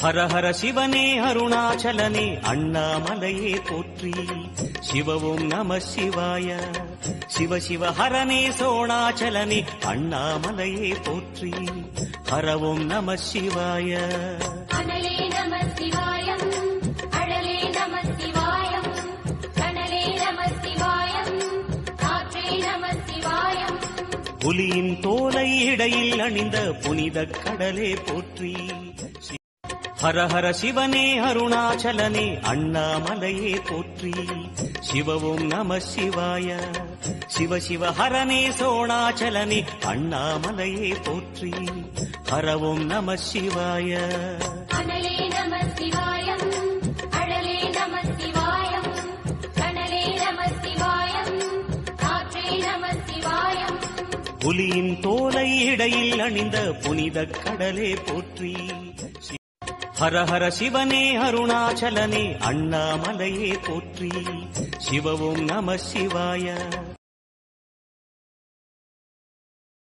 ஹர ஹர சிவனே அருணாச்சலனே அண்ணாமலையே போற்றி. சிவவும் நம சிவாய. சிவ சிவ ஹரனே சோணாச்சலனே அண்ணாமலையே போற்றி. ஹரவும் நம சிவாய. அனலே நம சிவாயம், அழலே நம சிவாயம், கனலே நம சிவாயம், காற்றே நம சிவாயம். புலியின் தோலை இடையில் அணிந்த புனித கடலே போற்றி. ஹர ஹர சிவனே அருணாச்சலனே அண்ணாமலையே போற்றி. சிவவும் நம சிவாய. சிவ சிவ ஹரனே சோணாச்சலனே அண்ணாமலையே போற்றி. ஹரவும் நம சிவாய. அனலே நம சிவாயம், அழலே நம சிவாயம், கனலே நம சிவாயம், காற்றே நம சிவாயம். புலியின் தோலை இடையில் அணிந்த புனித கடலே போற்றி. ஹர ஹர சிவனே அருணாச்சலனே அண்ணாமலையே போற்றி. சிவவும் நம சிவாய.